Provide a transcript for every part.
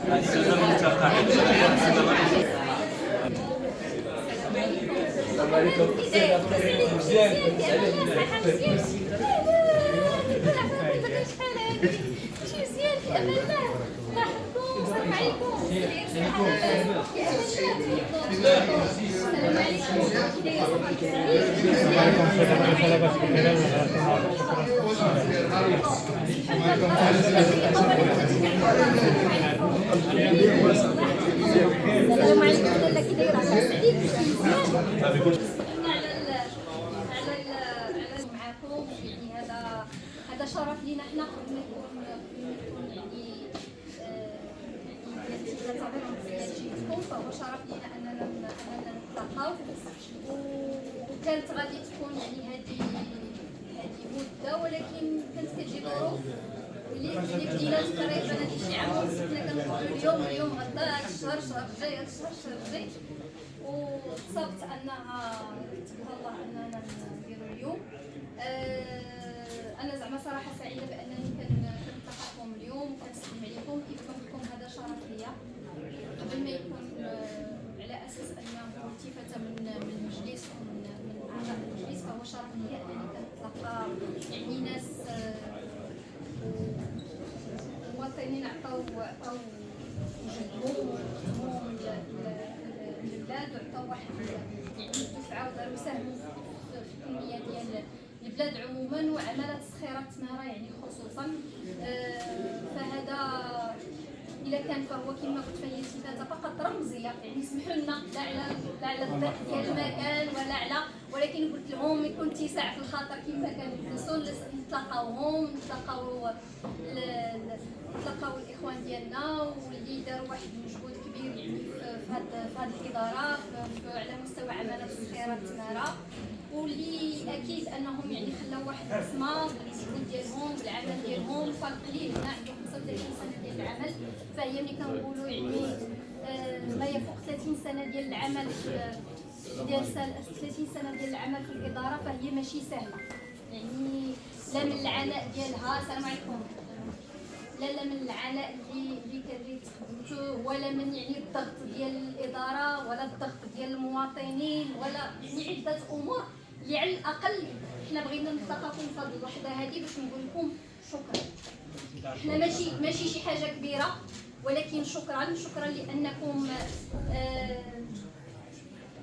السلام عليكم. مزيان. معكم يعني هذا شرف لينا حنا قبل ما يكون يعني نعتبرهم جيتكم، فهو شرف لينا اننا نتلاقاو، وكانت غادي تكون يعني هذه مده، ولكن كانت كتجي ظروف اللي بدينا تقريبا هذه شي عام ونص كنا كنقولوا اليوم غدا هذا الشهر الجاي هذا الشهر الجاي، وتصابت انها تبارك الله اننا نديروا اليوم. انا زعما صراحه سعيده بانني كنتلاقاكم اليوم وكنسلم عليكم. كيف قلت لكم هذا شرف ليا قبل ما يكون على اساس انه التفاته من المجلس ومن اعضاء المجلس، فهو شرف ليا انني كنتلاقى يعني ناس مواطنين عطاو جهدهم وخدمهم للبلاد، وعطاو واحد يعني الدفعه وداروا ساهموا في التنميه ديال البلاد عموما وعملت صخيره تماره يعني خصوصا. فهذا الا كان فهو كما قلت فهي التفاته فقط رمزيه، يعني اسمحوا لنا لا على الضيق ديال المكان ولا على، ولكن قلت لهم يكون اتساع في الخاطر كما كنجلسوا نتلاقاوهم نتلاقاو الاخوان ديالنا واللي داروا واحد المجهود كبير يعني في هذه الاداره على مستوى عملات الصخيره التماره، واللي اكيد انهم يعني خلاو واحد البصمه بالمجهود ديالهم بالعمل ديالهم. فالقليل هنا عندهم 35 سنه ديال العمل، فهي ملي كنقولوا يعني ما يفوق 30 سنه ديال العمل ديال 30 سنه ديال العمل في الاداره، فهي ماشي سهله يعني، لا من العناء ديالها. السلام عليكم. لا من العناء اللي تخدمتوه، ولا من يعني الضغط ديال الاداره، ولا الضغط ديال المواطنين، ولا يعني عده امور اللي على الاقل حنا بغينا نتلاقاكم في هذه اللحظه هذه باش نقول لكم شكرا. حنا ماشي شي حاجه كبيره، ولكن شكرا لانكم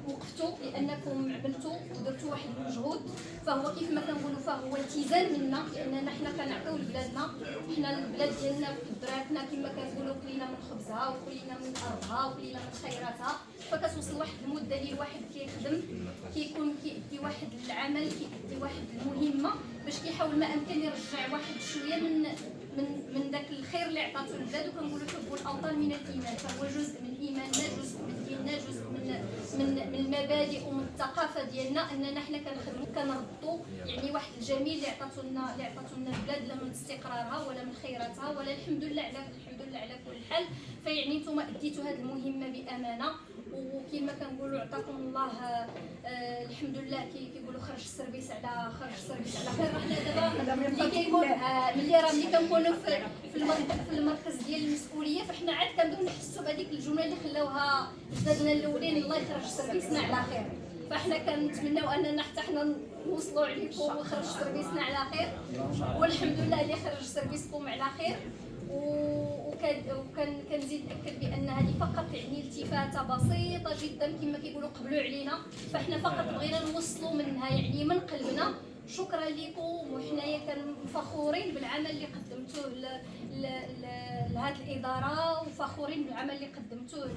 وقفتوا، لانكم عملتوا ودرتوا واحد المجهود. فهو كيف ما كنقولوا فهو التزام منا، لاننا حنا كنعطيو لبلادنا، حنا البلاد ديالنا وقدراتنا كما كنقولوا كلينا من خبزها وكلينا من ارضها وكلينا من خيراتها. فكتوصل واحد المده اللي الواحد كيخدم كيكون كيأدي واحد العمل، كيأدي واحد المهمه باش كيحاول ما امكن يرجع واحد شويه من داك الخير اللي عطاتو البلاد. وكنقولوا حب الاوطان من الايمان، فهو جزء من ايماننا، جزء من ديننا، جزء من المبادئ ومن الثقافه ديالنا، اننا حنا كنخدموا كنردوا يعني واحد الجميل اللي عطاتو لنا البلاد، لا من استقرارها ولا من خيراتها، ولا الحمد لله على كل حال. فيعني نتوما اديتوا هذه المهمه بامانه، وكما كنقولوا عطاكم الله الحمد لله. كيقولوا خرج السيرفيس على خير. حنا دابا ملي كيكون ملي كنكونوا في المركز ديال المسؤوليه، فاحنا عاد كنبداو نحسوا بهذيك الجمله اللي خلاوها جدادنا الاولين، الله يخرج سيرفيسنا على خير. فاحنا كنتمناو اننا حتى حنا نوصلوا عليكم وخرج سيرفيسنا على خير، والحمد لله اللي خرج سيرفيسكم على خير. وكنزيد ناكد بان هذه فقط يعني التفاته بسيطه جدا كما كيقولوا قبلوا علينا، فاحنا فقط بغينا نوصلوا منها يعني من قلبنا شكرا لكم. وحنايا فخورين بالعمل اللي قدمتوه لهذه الاداره، وفخورين بالعمل اللي قدمتوه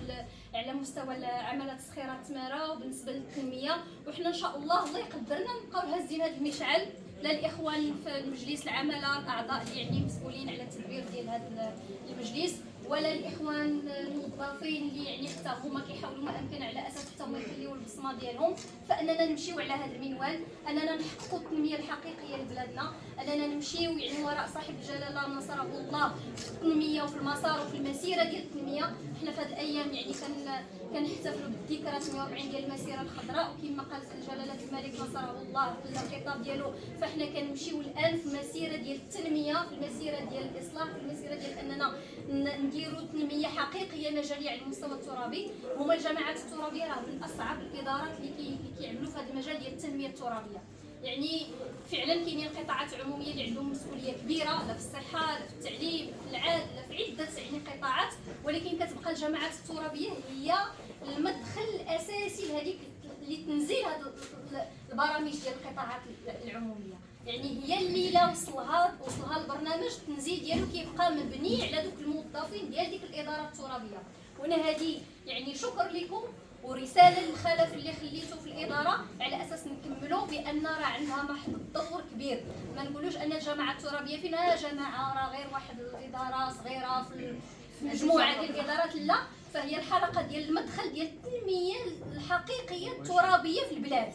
على مستوى عملات صخيره تماره وبالنسبه للتنميه. وحنا ان شاء الله يقدرنا نبقاو هازين هذا المشعل، لا الاخوان في المجلس العمله الاعضاء اللي يعني مسؤولين على التدبير ديال هذا المجلس، ولا الاخوان الموظفين اللي يعني حتى هما كيحاولوا ما امكن على اساس حتى هما يخليو البصمه ديالهم. فاننا نمشيو على هذا المنوال، اننا نحققوا التنميه الحقيقيه لبلادنا، اننا نمشيو يعني وراء صاحب الجلاله نصره الله في التنميه وفي المسار وفي المسيره ديال التنميه. حنا في هذه الايام يعني كنحتفلوا بالذكرى 48 ديال المسيره الخضراء، وكما قال جلاله الملك نصره الله في الخطاب ديالو، فاحنا كنمشيو الان في المسيره ديال التنميه، في المسيره ديال الاصلاح، في المسيره ديال اننا نديروا تنميه حقيقيه نجاليه على المستوى الترابي، هما الجماعات الترابيه راه من اصعب الادارات اللي كيعملوا في هذا المجال ديال التنميه الترابيه. يعني فعلا كاينين قطاعات عموميه اللي عندهم مسؤوليه كبيره، لا في الصحه لا في التعليم لا في العدل لا في عده يعني قطاعات، ولكن كتبقى الجماعات الترابيه هي المدخل الاساسي لهذيك لتنزيل هذه البرامج ديال القطاعات العموميه. يعني هي اللي لا وصلها البرنامج التنزيل ديالو كيبقى مبني على دوك الموظفين ديال ديك الاداره الترابيه. وانا هذه يعني شكر لكم ورساله للخلف اللي خليته في الاداره على اساس نكملوا بان راه عندها واحد الدور كبير. ما نقولوش ان الجماعه الترابيه فينا جماعه راه غير واحد الاداره صغيره في مجموعه ديال الادارات، لا، فهي الحلقه ديال المدخل ديال التنميه الحقيقيه الترابيه في البلاد،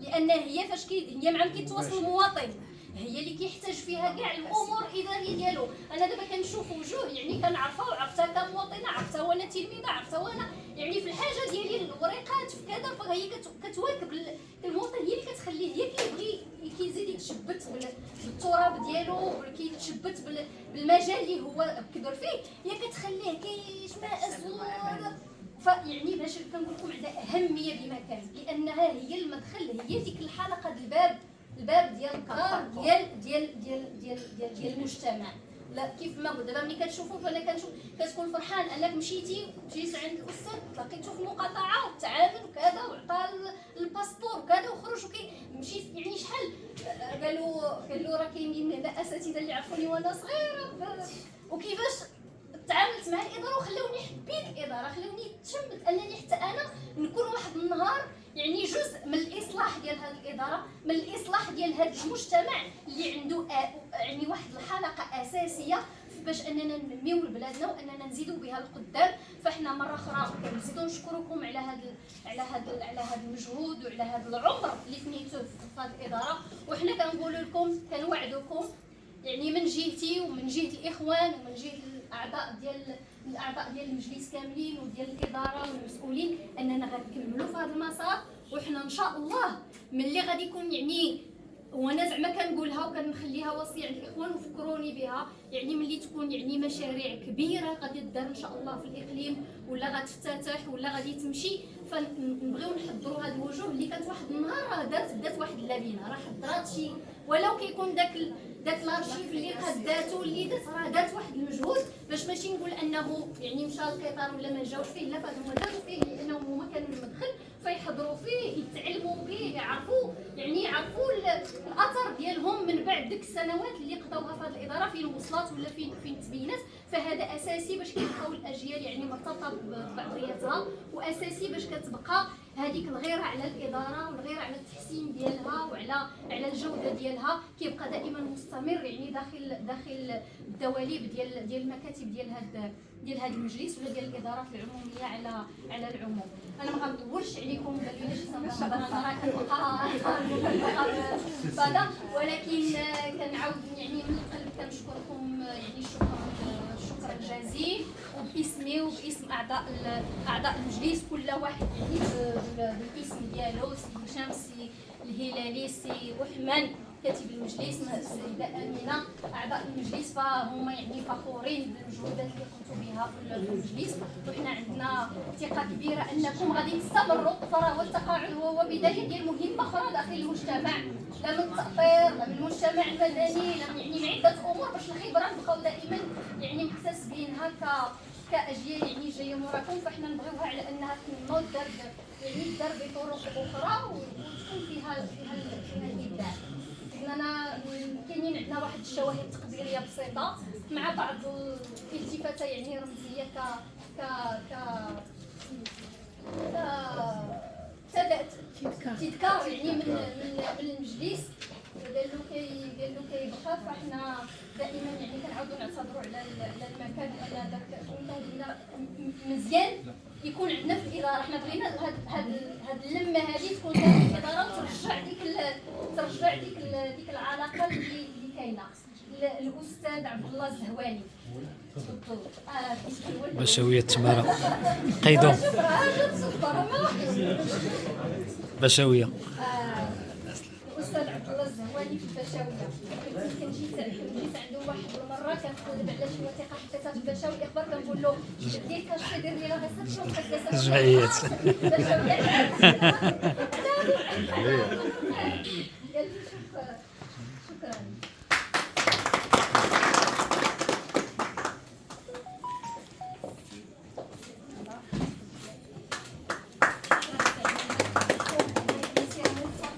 لان هي فاش هي مع كيتواصل المواطن هي اللي كيحتاج فيها كاع الامور الاداريه ديالو. انا دابا كنشوف وجوه يعني كنعرفها وعرفتها كمواطنه، عرفتها وانا تلميذه، عرفتها وانا يعني في الحاجه ديالي الوريقات في كذا، فهي كتواكب المواطن، هي اللي كتخليه هي كيبغي كيزيد يتشبت بالتراب ديالو، كيتشبت بالمجال اللي هو كبر فيه، هي كتخليه كيشمئز. فيعني باش كنقول لكم عندها اهميه بمكان، لانها هي المدخل، هي ديك الحلقه الباب ديال القرار ديال المجتمع. لا كيف ما قلت دابا ملي كتشوفوا، فانا كنشوف كتكون فرحان انك مشيتي عند الاستاذ تلاقيتو في المقاطعه وتعامل وكذا وعطى الباسبور وكذا وخرج مشيت يعني شحال قال له راه كاينين هنا اساتذه اللي عرفوني وانا صغيره وكيفاش تعاملت مع الاداره وخلوني حبيت الاداره، خلوني تشمت انني حتى انا نكون واحد النهار يعني جزء من الاصلاح ديال هذه الاداره، من الاصلاح ديال هذا المجتمع اللي عنده يعني واحد الحلقه اساسيه باش اننا ننميو بلادنا واننا نزيدوا بها القدام. فاحنا مره اخرى كنزيدوا نشكركم على هذا المجهود وعلى هذا العمر اللي فنيتوه في هذه الاداره، وحنا كنقول لكم كنوعدكم يعني من جهتي ومن جهه الاخوان ومن جهه الاعضاء ديال المجلس كاملين وديال الاداره والمسؤولين اننا غنكملوا في هذا المسار. وحنا ان شاء الله ملي غادي يكون يعني، وانا زعما كنقولها وكنخليها وصيه عند الاخوان وفكروني بها، يعني ملي تكون يعني مشاريع كبيره غادي تدار ان شاء الله في الاقليم ولا غتفتتح ولا غادي تمشي، فنبغيو نحضروا هاد الوجوه اللي كانت واحد النهار راه دات واحد اللبنه، راه حضرات شي ولو كيكون داك الارشيف اللي قداتو اللي دات واحد المجهود باش ماشي نقول انه يعني مشى القطار ولا ما جاوش فيه، لا فهما داروا فيه لانهم هما كانوا المدخل فيحضروا فيه يتعلموا فيه يعرفوا الاثر ديالهم من بعد ديك السنوات اللي قضاوها في هذه الاداره فين وصلت ولا فين تبينات. فهذا اساسي باش كيبقاو الاجيال يعني مرتبطه ببعضياتها، واساسي باش كتبقى هذيك الغيره على الاداره والغيره على التحسين ديالها وعلى الجوده ديالها كيبقى دائما مستمر يعني داخل الدواليب ديال المكاتب ديال هذا المجلس ولا ديال الادارات العموميه على العموم. انا ما غنطولش عليكم بليش انا راه ولكن كنعاود يعني من القلب كنشكركم يعني الشكر الجزيل، وباسمي وباسم اعضاء المجلس كل واحد يعني بالاسم ديالو، سي هشام، سي الهلالي، سي رحمن كاتب المجلس، السيده امينه، اعضاء المجلس فهم يعني فخورين بالمجهودات اللي قمتوا بها في المجلس، وحنا عندنا ثقه كبيره انكم غادي تستمروا. فراه التقاعد هو بدايه ديال مهمه اخرى داخل المجتمع، لا من التأطير لا من المجتمع المدني، لا يعني من عده امور باش الخبره نبقاو دائما يعني مكتسبينها كاجيال يعني جايه موراكم. فاحنا نبغيوها على انها تنمو الدار يعني الدار بطرق اخرى وتكون فيها الابداع. اننا كاينين عندنا واحد الشواهد تقديريه بسيطه مع بعض الالتفاته يعني رمزيه تذكار يعني من المجلس قال له كيبقى. فاحنا دائما يعني كنعاودوا نعتذروا على المكان لان داك مزيان يكون عندنا في الاداره. حنا بغينا هاد اللمه هذه تكون في الاداره وترجع ديك العلاقه اللي كاينه. الاستاذ عبد الله الزهواني بشويه تماره قيدو بشويه الاستاذ عبد الله الزهواني في البشاويه كنت جيت عنده واحد المره مره كنقلب على شي وثيقه حطيتها في الباشا والاخبار كنقول له دير كاشفي دير لي لا ريسبسيون حتى جمعيات. شكرا.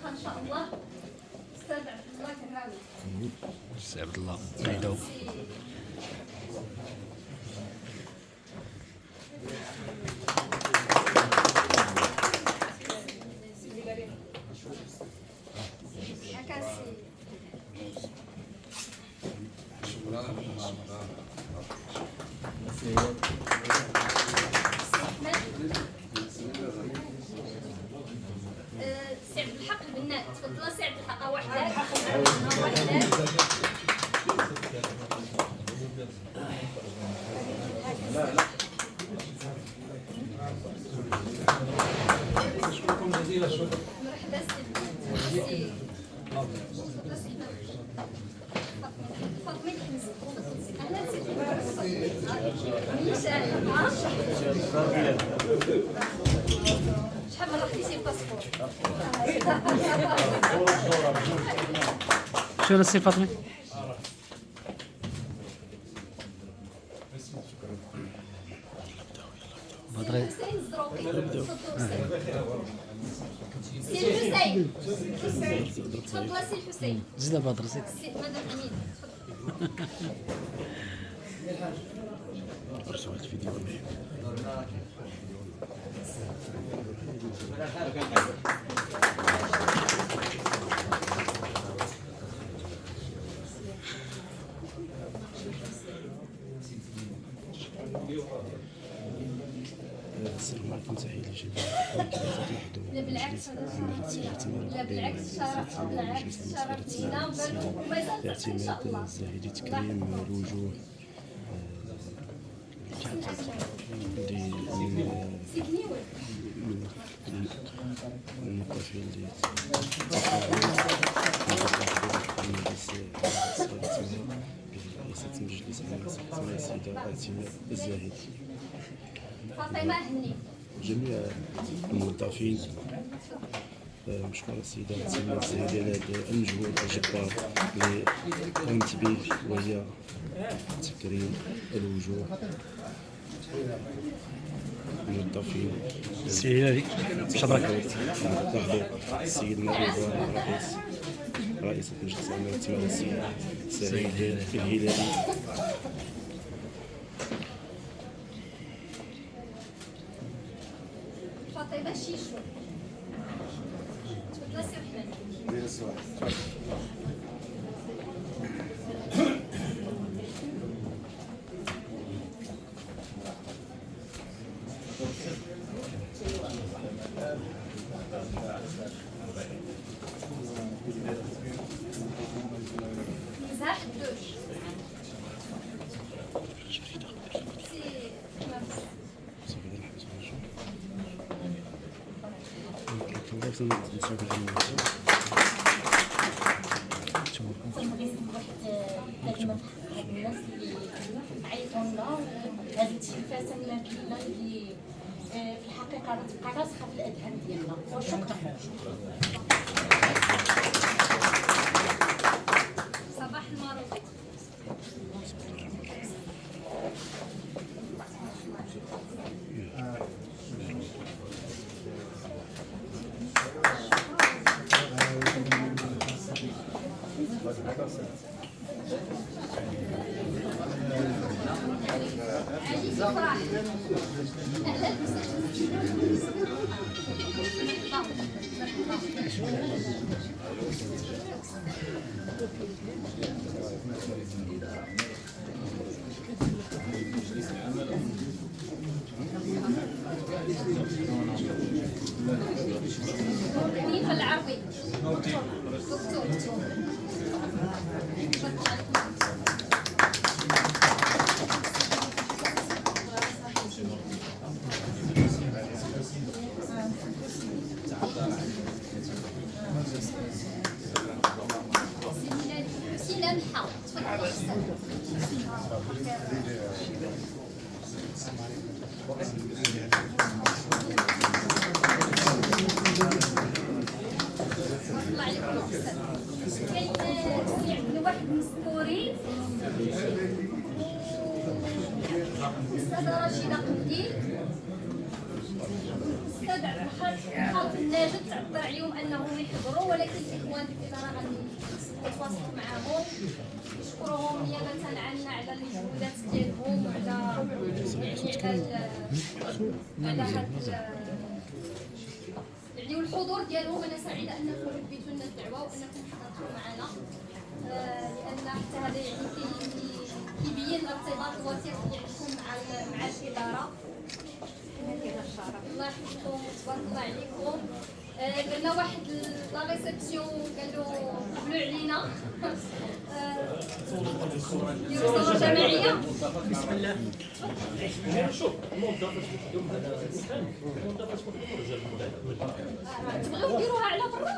ان شاء الله استاذ عبد الله كراوي. سي عبد الله قيدو. سي عبد الحق البنات، تفضل سي عبد الحق. وحدك شكرا جزيلا. شكرا. مرحبا سي فاطمه الحمزي. اهلا سي شحال مره خديتي الباسبور؟ شنو السي فاطمه؟ بدري. حسين الزروقي. سي الحسين. تفضل سي الحسين. زيد بدر زيد. سي مدام امين تفضل. رسمت فيديو السلام عليكم، تحية للجميع. لا بالعكس لا بالعكس شرفتينا وما يصيرش ان شاء الله. اعتماد الزاهدي تكريم الوجوه سيكنيوي المقفل ديال رئيسة مجلس السيدة اعتماد الزاهدي، فاطمه هني. جميع الموظفين. مشكور السيدة اعتماد الزاهدي على هذا المجهود الجبار اللي قامت به، وهي تكريم الوجوه. الموظفين السي هلالي شبرك. لاحظوا السيد مريض رئيسة مجلس الأمة اعتماد السيد الهلالي. فاطمه شيشو. تفضل سي رحمن. مزاح الدوش. سي الناس اللي عيطوا لنا هذه التلفازه الماكينه اللي في الحقيقه تبقى راسخه في الاذهان ديالنا. وشكرا. صباح الماروكي. علي فرح. اهلا مين في العربي؟ دكتور. سي لمحة. تفضل. الله عليكم احسن. كاين عندنا واحد مستوري الأستاذة رشيدة قنديل، الأستاذ عبد الحق الناجد تعثر عليهم أنهم يحضروا، ولكن الإخوان في الإدارة غادي يتواصلوا معاهم نشكرهم نيابة عنا على المجهودات ديالهم وعلى يعني على يعني والحضور ديالهم. انا سعيده انكم لبيتوا لنا الدعوه وانكم حضرتوا معنا، لان حتى هذا يعني كيبين الارتباط الوثيق ديالكم مع الاداره. الله يحفظكم وتبارك الله عليكم. درنا واحد لا ريسبسيون قالوا قبلوا علينا ديروا صوره جماعيه. بسم الله. شوف الموظفه اليوم هذا الموظفه تكون خرج الموظفه تبغيو ديروها على برا؟